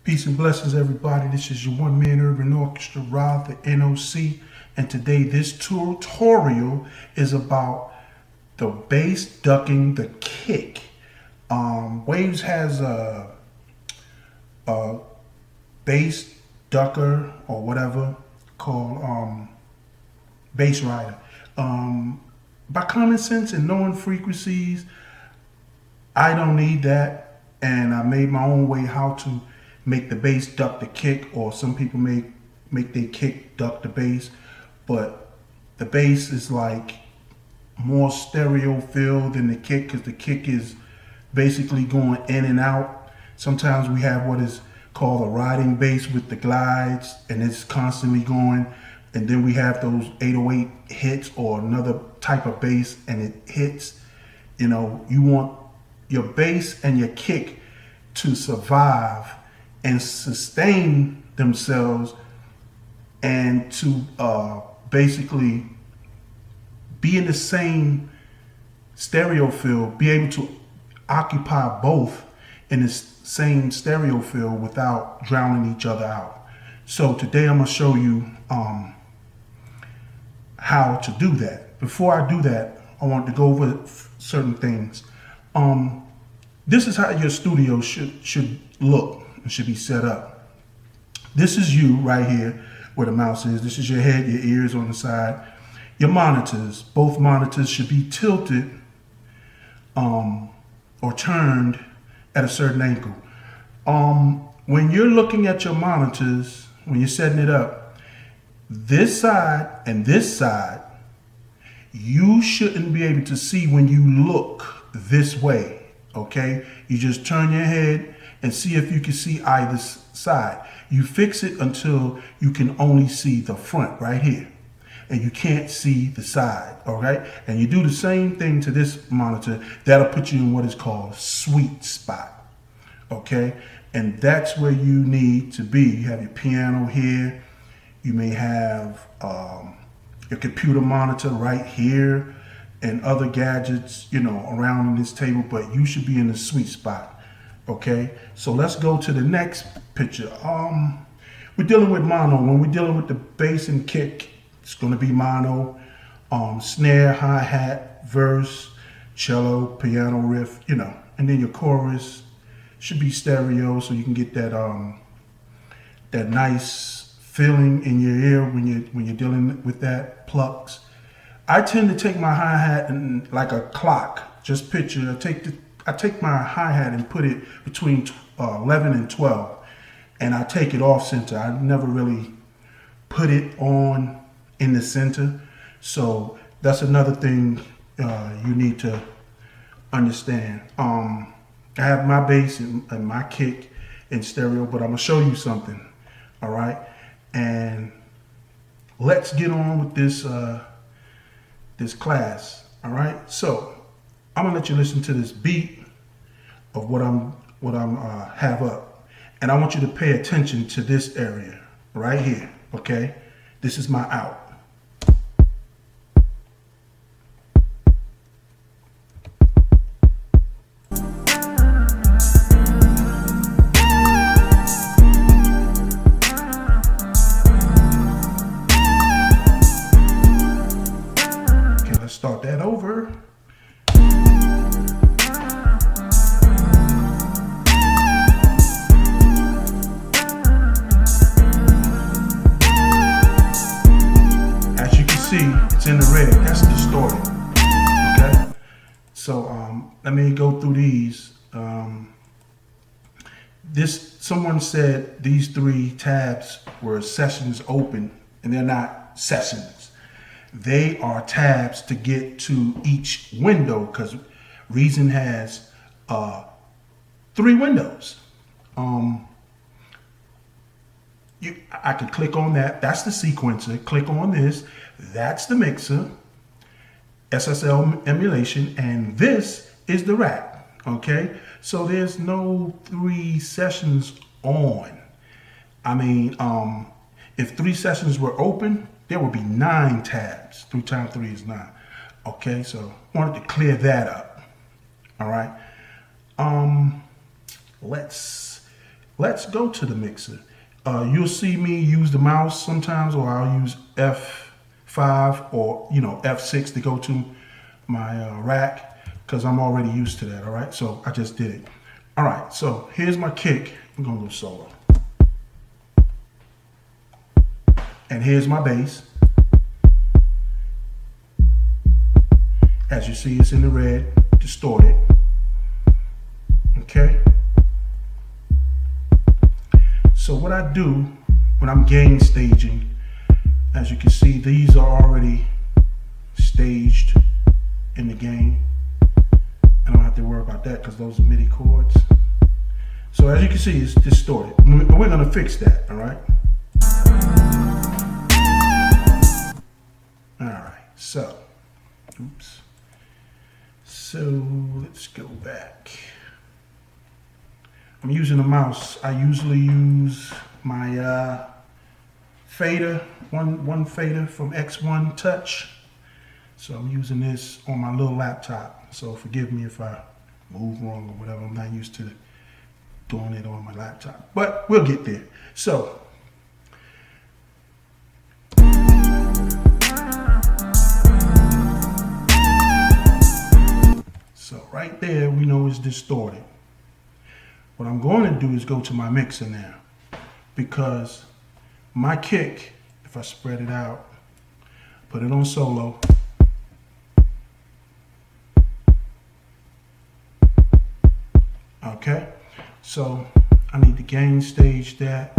Peace and blessings, everybody. This is your one-man urban orchestra, Rah Da N.O.C. And today this tutorial is about the bass ducking the kick. Waves has a bass ducker or whatever called bass rider. By common sense and knowing frequencies, I don't need that, and I made my own way how to make the bass duck the kick, or some people make their kick duck the bass. But the bass is like more stereo feel than the kick, because the kick is basically going in and out. Sometimes we have what is called a riding bass with the glides, and it's constantly going. And then we have those 808 hits or another type of bass, and it hits. You know, you want your bass and your kick to survive and sustain themselves, and to basically be in the same stereo field, be able to occupy both in the same stereo field without drowning each other out. So today I'm going to show you how to do that. Before I do that, I want to go over certain things. This is how your studio should look and should be set up. This is you right here where the mouse is. This is your head, your ears on the side. Your monitors, both monitors should be tilted or turned at a certain angle. When you're looking at your monitors, when you're setting it up, this side and this side, you shouldn't be able to see when you look this way, okay? You just turn your head and see if you can see either side. You fix it until you can only see the front right here, and you can't see the side, all right? And you do the same thing to this monitor. That'll put you in what is called sweet spot, okay? And that's where you need to be. You have your piano here. You may have your computer monitor right here and other gadgets, you know, around this table, but you should be in the sweet spot, okay? So let's go to the next picture. We're dealing with mono. When we're dealing with the bass and kick, it's gonna be mono. Snare, hi-hat, verse, cello, piano riff, you know, and then your chorus should be stereo, so you can get that that nice feeling in your ear when you're dealing with that plucks. I tend to take my hi-hat and like a clock. Just picture, I take my hi-hat and put it between 11 and 12, and I take it off center. I never really put it on in the center. So that's another thing you need to understand. I have my bass and my kick in stereo, but I'm gonna show you something, all right? And let's get on with this this class, all right? So I'm gonna let you listen to this beat of what I'm have up, and I want you to pay attention to this area right here, okay? This is my out. Start that over. As you can see, it's in the red. That's distorted. Okay. So let me go through these. Someone said these three tabs were sessions open, and they're not sessions. They are tabs to get to each window, because Reason has 3 windows. I can click on that. That's the sequencer. Click on this. That's the mixer, SSL emulation, and this is the rack. Okay, so there's no 3 sessions on. I mean, if 3 sessions were open, there would be 9 tabs. 3 times 3 is 9. Okay, so wanted to clear that up. All right. let's go to the mixer. You'll see me use the mouse sometimes, or I'll use F5 or F6 to go to my rack, because I'm already used to that. All right, so I just did it. All right, so here's my kick. I'm gonna go solo, and here's my bass. As you see, it's in the red, distorted. Okay. So what I do when I'm gain staging, as you can see, these are already staged in the gain. I don't have to worry about that because those are MIDI chords. So as you can see, it's distorted. We're going to fix that, all right? All right, so, oops. So let's go back. I'm using a mouse. I usually use my fader, one fader from X1 Touch. So I'm using this on my little laptop. So forgive me if I move wrong or whatever. I'm not used to doing it on my laptop, but we'll get there. So right there, we know it's distorted. What I'm going to do is go to my mixer now, because my kick, if I spread it out, put it on solo, okay, so I need to gain stage that.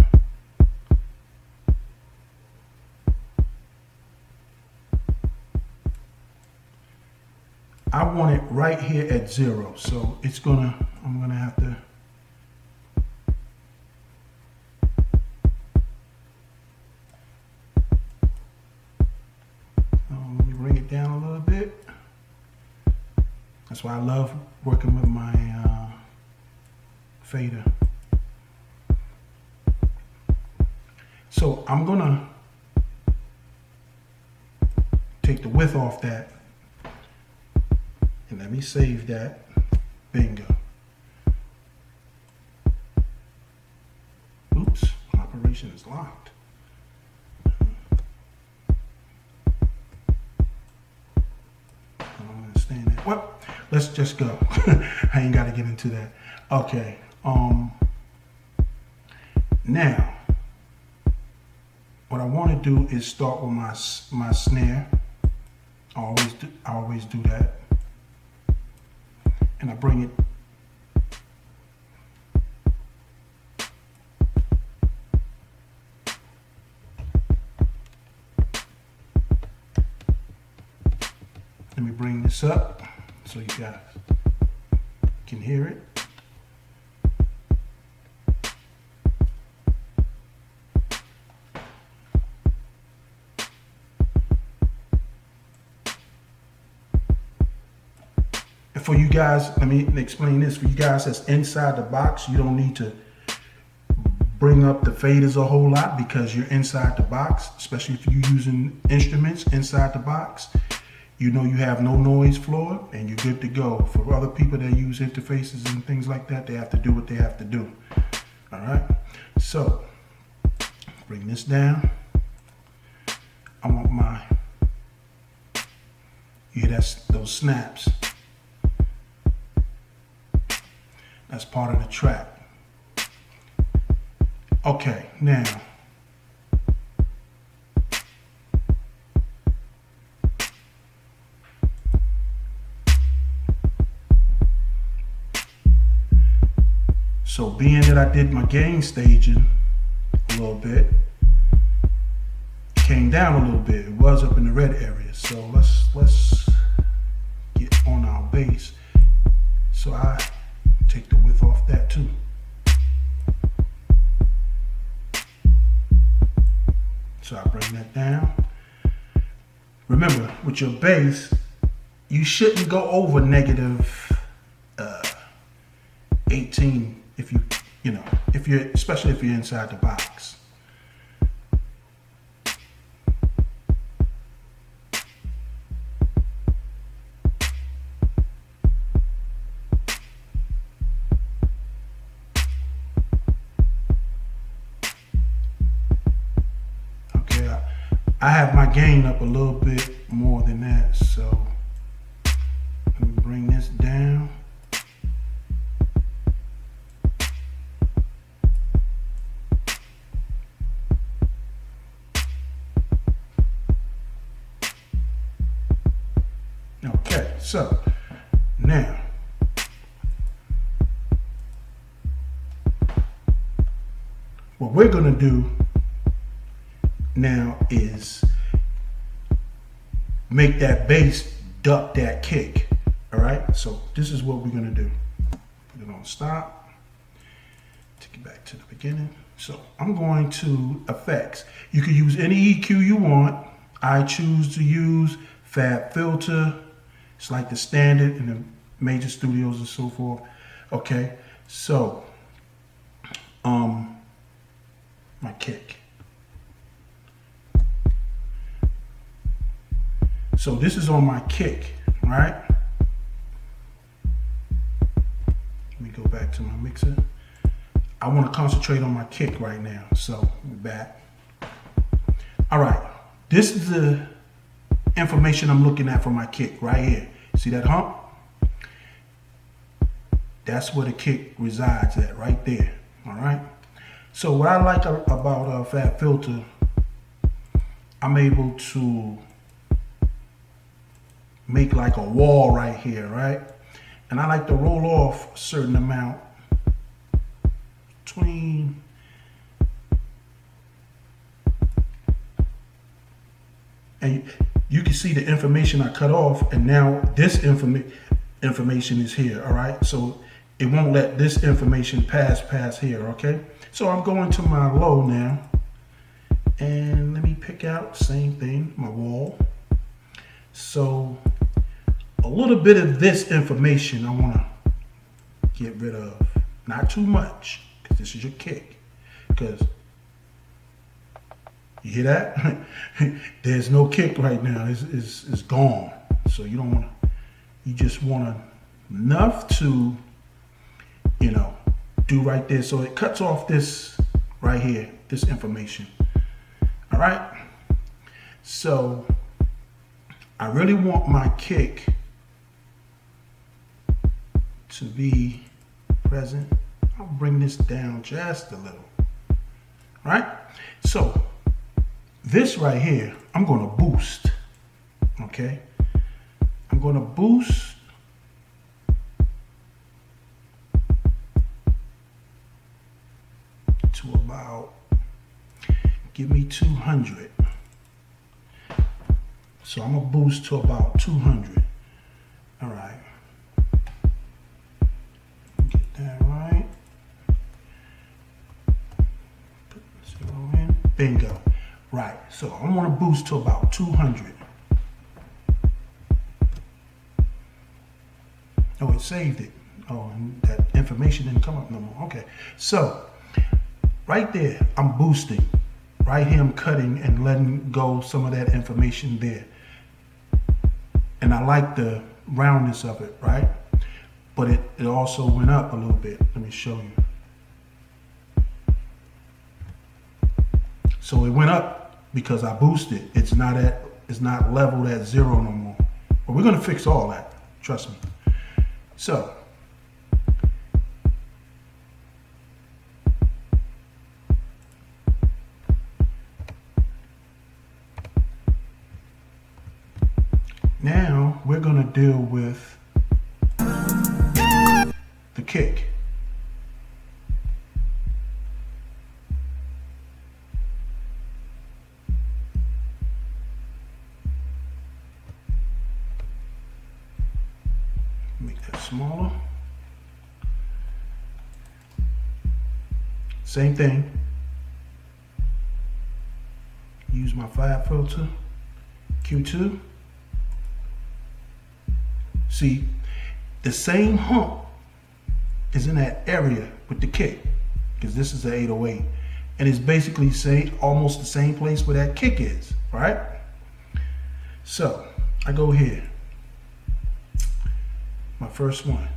I want it right here at 0, so I'm gonna have to let me bring it down a little bit. That's why I love working with my fader. So I'm gonna take the width off that, and let me save that. Bingo. Oops, operation is locked. I don't understand that. Well, let's just go. I ain't got to get into that. Okay. Now, what I want to do is start with my snare. I always do that. And I bring it let me bring this up so you guys can hear it. For you guys, let me explain this. For you guys that's inside the box, you don't need to bring up the faders a whole lot, because you're inside the box, especially if you're using instruments inside the box. You know you have no noise floor and you're good to go. For other people that use interfaces and things like that, they have to do what they have to do. All right, so bring this down. I want you hear those snaps. That's part of the track. Okay, now so being that I did my gain staging a little bit, came down a little bit. It was up in the red area. So let's get on our bass. So I take the width off that too. So I bring that down. Remember, with your bass, you shouldn't go over negative 18 especially if you're inside the box. I have my gain up a little bit more than that, so let me bring this down. Okay, so now what we're going to do now is make that bass duck that kick. All right, so this is what we're going to do. Put it on stop. Take it back to the beginning. So I'm going to effects. You can use any EQ you want. I choose to use Fab Filter. It's like the standard in the major studios and so forth. Okay, so my kick. So this is on my kick, right? Let me go back to my mixer. I want to concentrate on my kick right now. So we're back. All right, this is the information I'm looking at for my kick right here. See that hump? That's where the kick resides at, right there. All right. So what I like about Fab Filter, I'm able to make like a wall right here, right? And I like to roll off a certain amount between and you can see the information I cut off, and now this information is here, all right? So it won't let this information pass here, okay? So I'm going to my low now, and let me pick out the same thing, my wall. So a little bit of this information I want to get rid of. Not too much, because this is your kick. Because, you hear that? There's no kick right now. It's gone. So you don't want to, you just want enough to, you know, do right there. So it cuts off this right here, this information. All right. So I really want my kick to be present. I'll bring this down just a little. All right. So this right here, I'm going to boost. Okay. I'm going to boost to about, give me 200. So I'm going to boost to about 200. All right. Get that right. Put the 0 in. Bingo. Right. So I'm going to boost to about 200. Oh, it saved it. Oh, and that information didn't come up no more. Okay. So right there, I'm boosting. Right here, I'm cutting and letting go some of that information there. And I like the roundness of it, right? But it also went up a little bit. Let me show you. So it went up because I boosted. It's not leveled at 0 no more. But we're gonna fix all that. Trust me. So now we're going to deal with the kick. Make that smaller. Same thing. Use my Fab Filter, Q2. See, the same hump is in that area with the kick, because this is the 808, and it's basically almost the same place where that kick is, right? So I go here, my first one,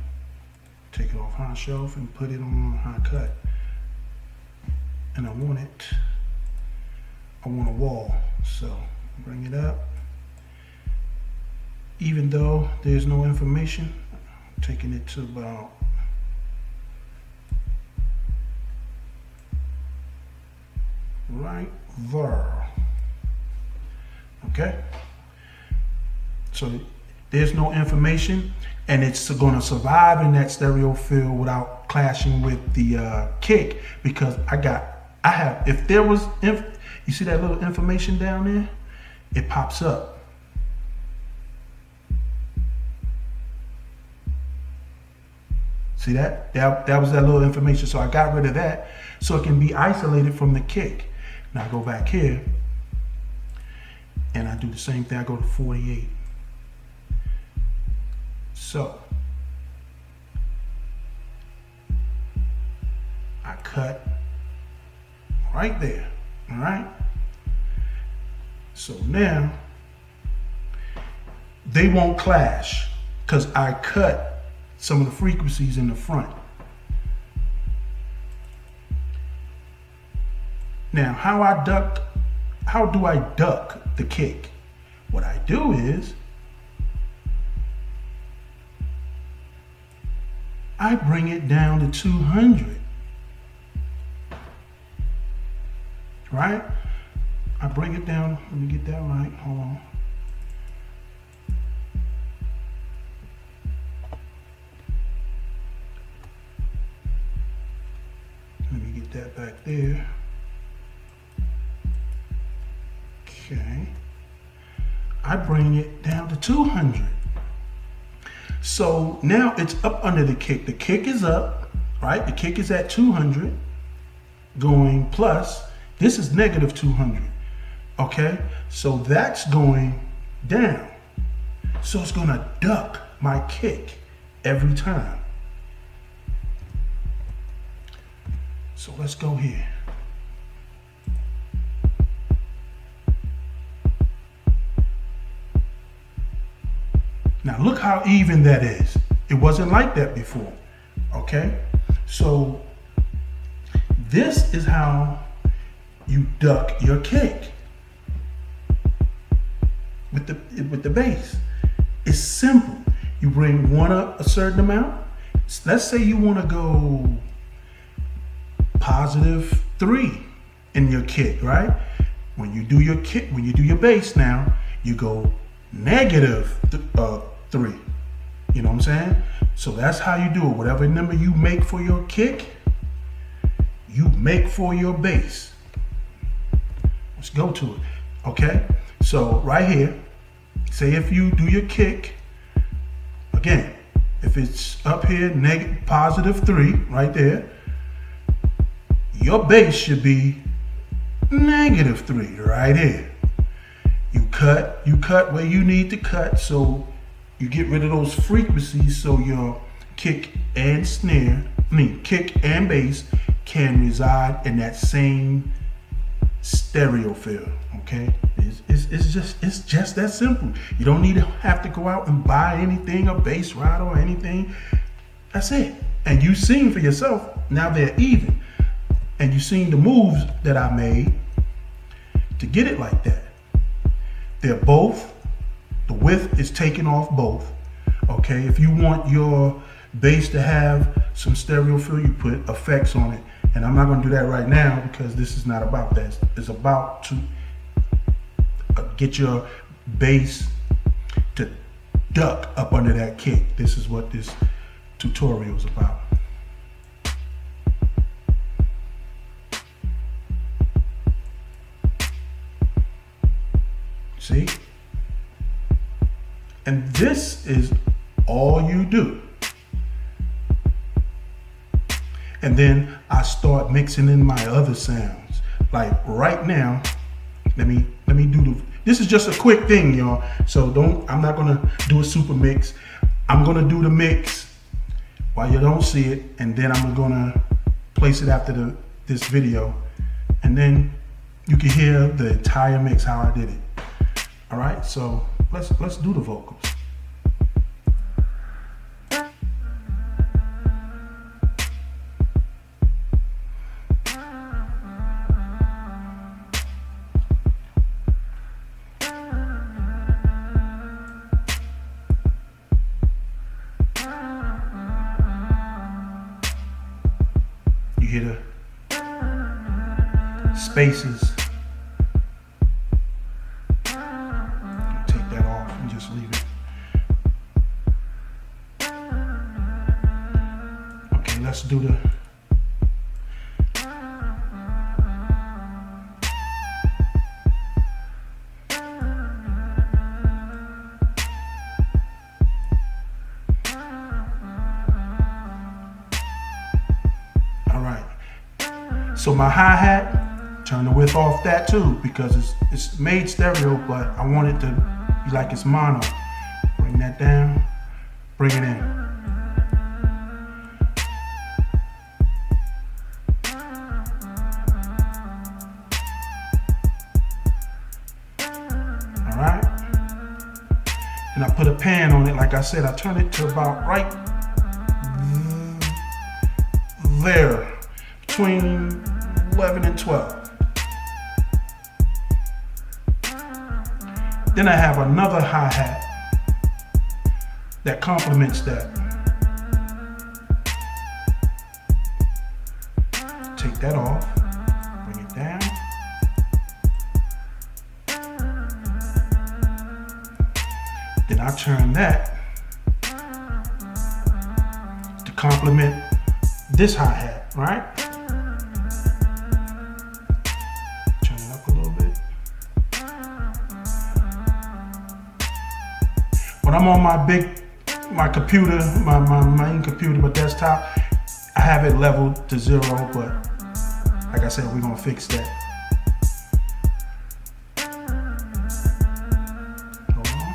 take it off high shelf and put it on high cut, and I want a wall, so Bring it up. Even though there's no information, I'm taking it to about right there. Okay? So there's no information, and it's going to survive in that stereo field without clashing with the kick, because if there was, you see that little information down there? It pops up. See that? That was that little information. So I got rid of that so it can be isolated from the kick. Now I go back here and I do the same thing. I go to 48. So I cut right there. All right. So now they won't clash because I cut some of the frequencies in the front. Now, how do I duck the kick? What I do is I bring it down to 200. Right? I bring it down. Let me get that right. Hold on. Let me get that back there. Okay. I bring it down to 200. So now it's up under the kick. The kick is up, right? The kick is at 200 going plus. This is negative 200. Okay? So that's going down. So it's going to duck my kick every time. So let's go here. Now look how even that is. It wasn't like that before. Okay? So this is how you duck your kick with the bass. It's simple. You bring one up a certain amount. Let's say you want to go +3 in your kick, right? When you do your kick, when you do your bass now, you go -3. You know what I'm saying? So that's how you do it. Whatever number you make for your kick, you make for your bass. Let's go to it. Okay? So right here, say if you do your kick, again, if it's up here, +3, right there, your bass should be -3 right here. You cut where you need to cut, so you get rid of those frequencies so your kick and bass can reside in that same stereo field. Okay, it's just that simple. You don't need to have to go out and buy anything, a bass rod or anything. That's it. And you've seen for yourself, now they're even. And you've seen the moves that I made to get it like that. They're both, the width is taken off both. Okay, if you want your bass to have some stereo feel, you put effects on it. And I'm not going to do that right now because this is not about that. It's about to get your bass to duck up under that kick. This is what this tutorial is about. See? And this is all you do. And then I start mixing in my other sounds. Like right now, let me do this is just a quick thing, y'all. So I'm not gonna do a super mix. I'm gonna do the mix while you don't see it, and then I'm gonna place it after this video. And then you can hear the entire mix, how I did it. All right, so let's do the vocals. You hear the spaces. Take that off and just leave it. Okay, let's do the So my hi-hat, turn the width off that too, because it's made stereo, but I want it to be like it's mono. Bring that down, bring it in. All right. And I put a pan on it. Like I said, I turn it to about right there, between 11 and 12. Then I have another hi-hat that complements that. Take that off, bring it down. Then I turn that to complement this hi-hat, right? When I'm on my computer, my main computer, my desktop, I have it leveled to 0, but like I said, we're gonna fix that. Hold on.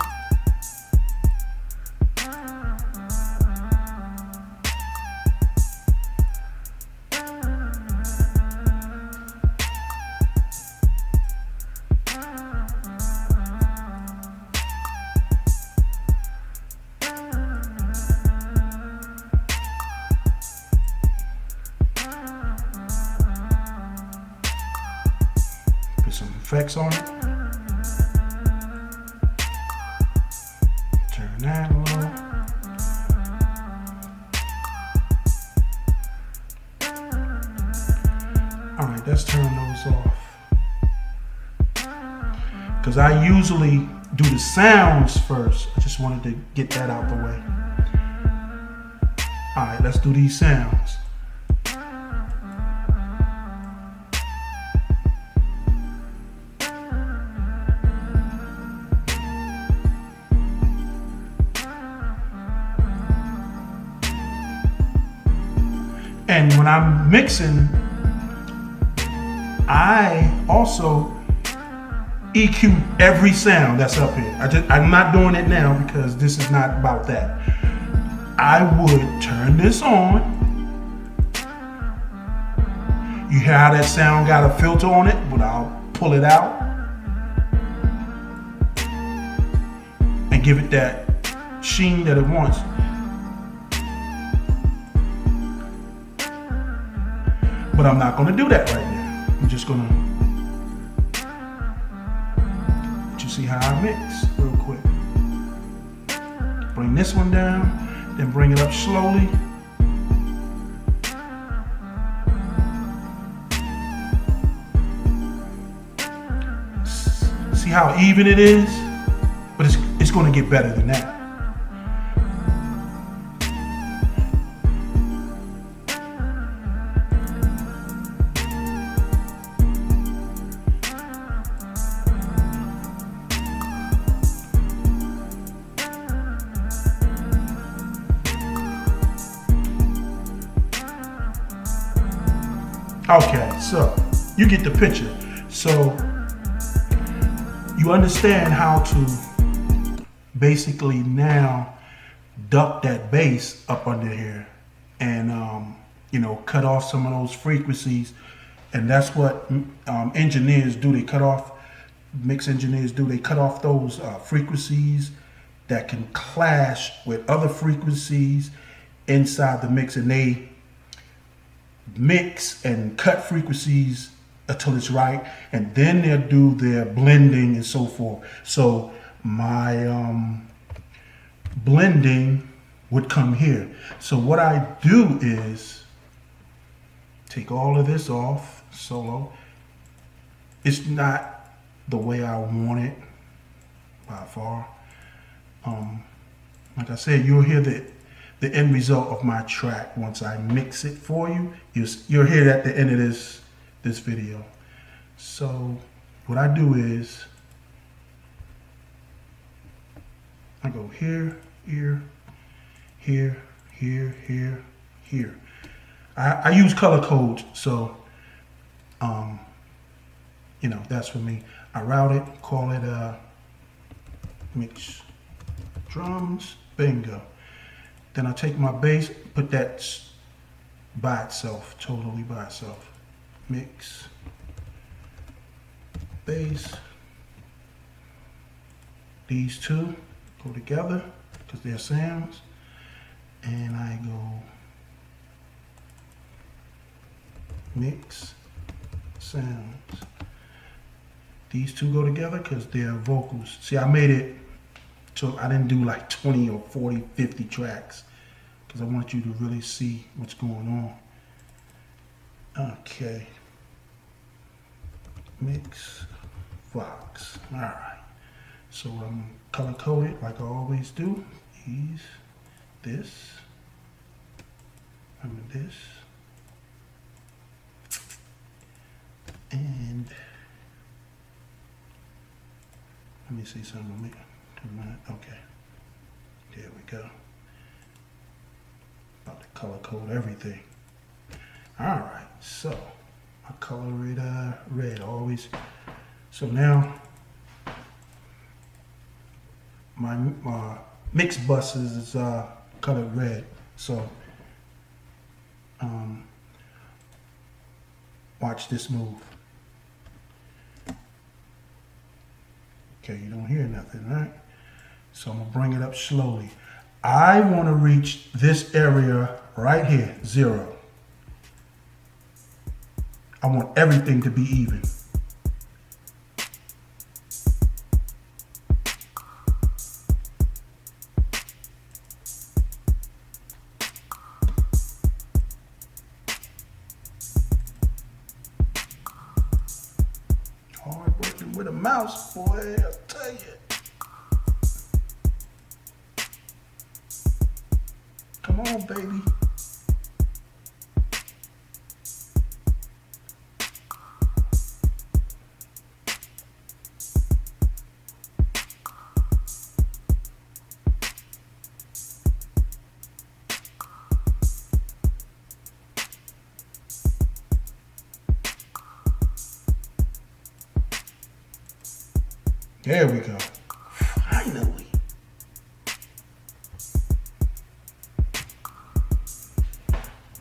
Some effects on it. Turn that a little. All right, let's turn those off. Because I usually do the sounds first. I just wanted to get that out the way. All right, let's do these sounds. And when I'm mixing, I also EQ every sound that's up here. I'm not doing it now because this is not about that. I would turn this on. You hear how that sound got a filter on it, but I'll pull it out and give it that sheen that it wants. But I'm not gonna do that right now. I'm just gonna let you see how I mix real quick. Bring this one down, then bring it up slowly. See how even it is? But it's gonna get better than that. Okay, so you get the picture. So you understand how to basically now duck that bass up under here and cut off some of those frequencies. And that's what engineers do. They cut off, mix engineers do. They cut off those frequencies that can clash with other frequencies inside the mix, and they mix and cut frequencies until it's right, and then they'll do their blending and so forth. So my blending would come here. So what I do is take all of this off solo. It's not the way I want it by far. Like I said, you'll hear the end result of my track once I mix it for you. You'll hear it at the end of this video. So what I do is I go here, here, here, here, here, here. I use color codes, so you know, that's for me. I route it, call it mix drums, bingo. Then I take my bass, put that by itself, totally by itself. Mix, bass. These two go together because they're sounds. And I go mix, sounds. These two go together because they're vocals. See, I made it so I didn't do like 20 or 40, 50 tracks because I want you to really see what's going on. Okay. Mix, Vox. All right. So I'm color coded like I always do. These, this, and this, and let me see something. Okay, there we go. About to color code everything. All right, so I color it red always. So now my mix buses is colored red. So watch this move. Okay, you don't hear nothing, right? So I'm gonna bring it up slowly. I wanna reach this area right here, 0. I want everything to be even. Hard working with a mouse, boy, I'll tell you. Come on, baby. There we go. Finally.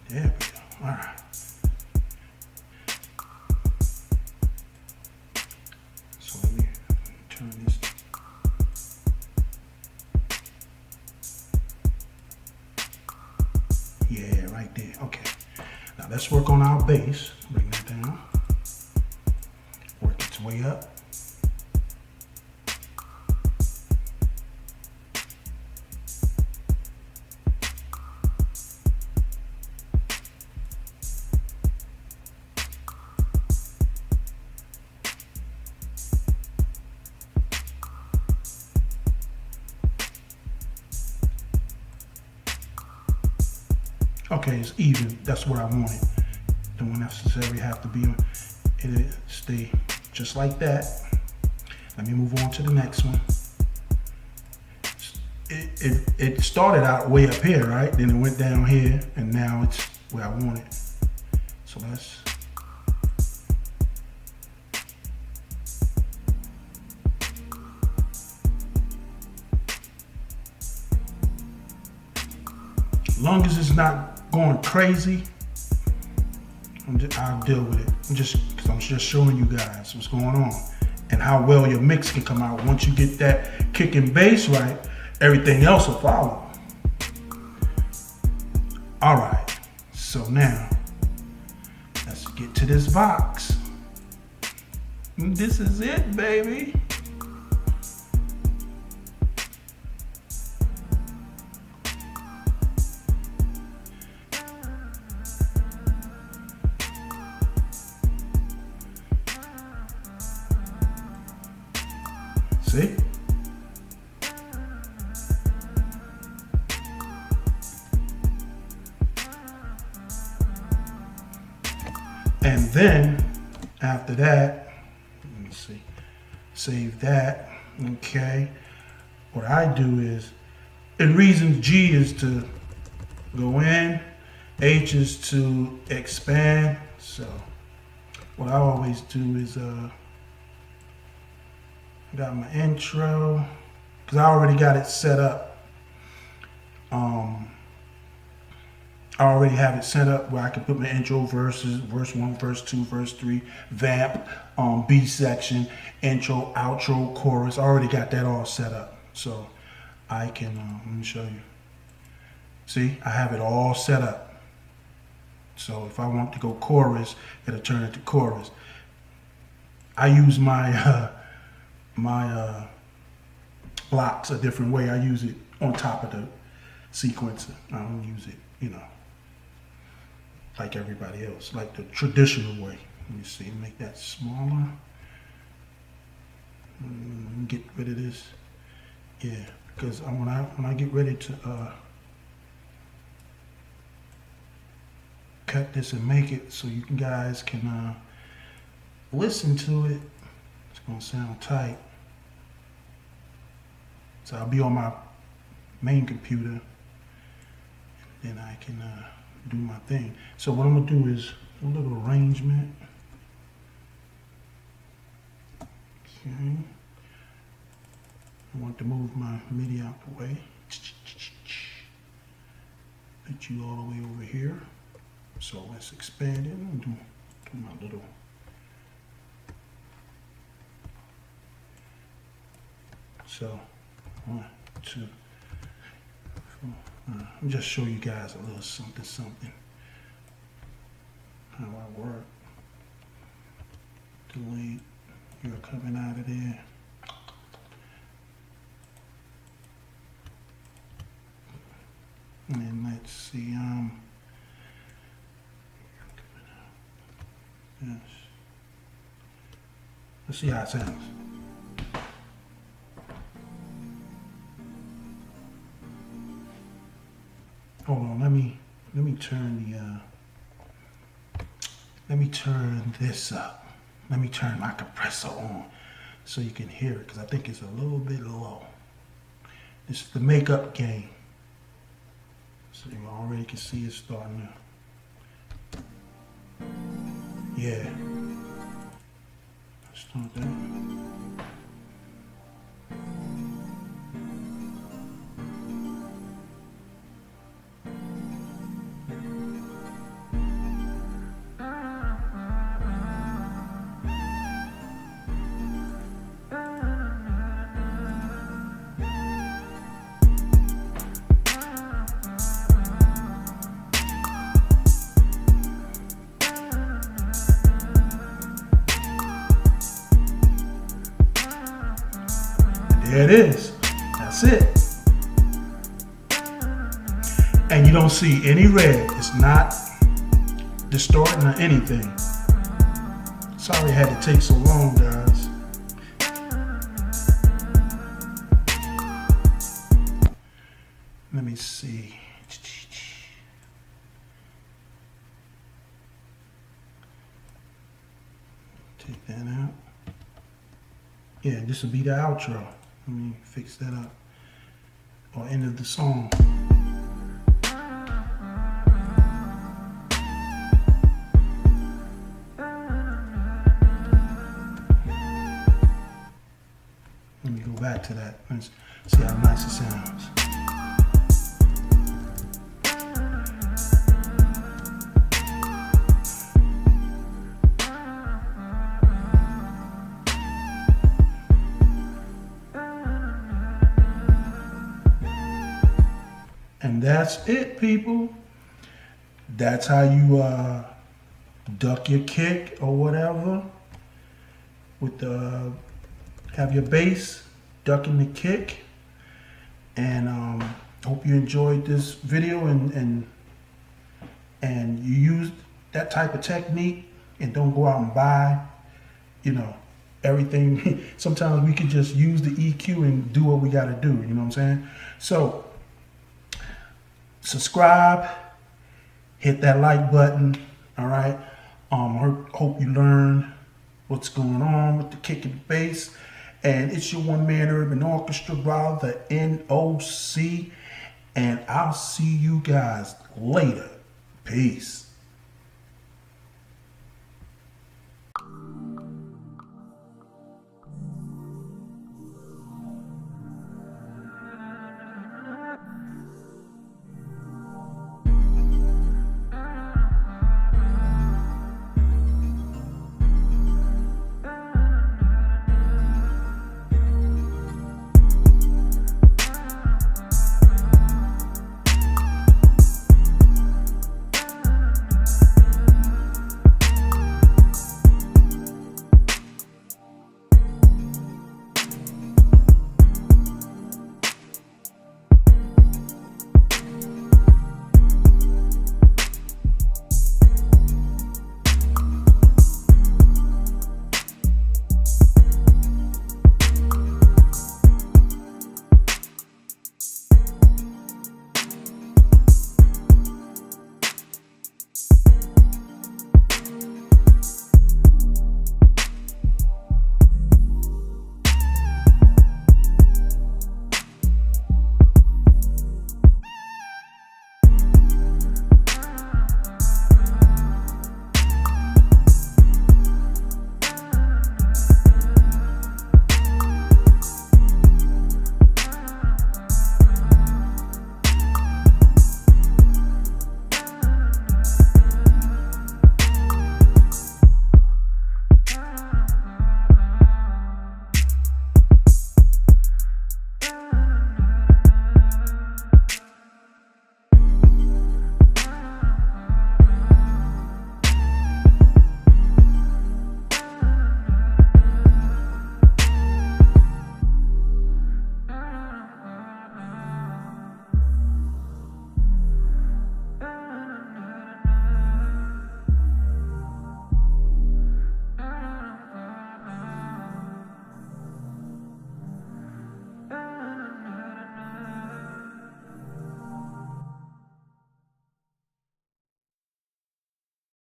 There we go. All right. So let me turn this. Yeah, right there. Okay. Now let's work on our bass. Bring that down. Work its way up. Okay, it's even. That's what I wanted. Don't necessarily have to be on. It'll stay just like that. Let me move on to the next one. It started out way up here, right? Then it went down here, and now it's where I want it. So let's. As long as it's not going crazy, I'll deal with it. I'm just showing you guys what's going on and how well your mix can come out. Once you get that kick and bass right, everything else will follow. All right, so now let's get to this Vox. This is it, baby. See? And then after that, let me see, save that. Okay. What I do is, in reason, G is to go in, H is to expand. So what I always do is got my intro, because I already got it set up. I already have it set up where I can put my intro, verses, verse 1, verse 2, verse 3, vamp, B section, intro, outro, chorus. I already got that all set up. So I can, let me show you. See, I have it all set up. So if I want to go chorus, it'll turn into chorus. I use my blocks a different way. I use it on top of the sequencer. I don't use it, like everybody else, like the traditional way. Let me see, make that smaller. Get rid of this. Yeah, because when I get ready to cut this and make it so you guys can listen to it, it's gonna sound tight. So I'll be on my main computer, and then I can do my thing. So what I'm gonna do is a little arrangement. Okay. I want to move my MIDI out the way. Put you all the way over here. So let's expand it and do my little. So 1, 2, 4. Let me just show you guys a little something. How I work. Delete. You're coming out of there. And then let's see. Yes. Let's see how it sounds. Hold on, let me turn let me turn this up. Let me turn my compressor on so you can hear it, because I think it's a little bit low. This is the makeup gain. So you already can see it starting to. Yeah. Let's start that. There it is. That's it. And you don't see any red. It's not distorting or anything. Sorry it had to take so long, guys. Let me see. Take that out. Yeah, this will be the outro. Let me fix that up. Or end of the song. Let me go back to that. Let's see how nice it sounds. And that's it, people. That's how you duck your kick or whatever. With the have your bass ducking the kick. And hope you enjoyed this video and you used that type of technique and don't go out and buy, everything. Sometimes we could just use the EQ and do what we got to do. You know what I'm saying? So subscribe, hit that like button. All right. Hope you learn what's going on with the kick and bass. And it's your one man urban orchestra, Rah Da N.O.C. And I'll see you guys later. Peace.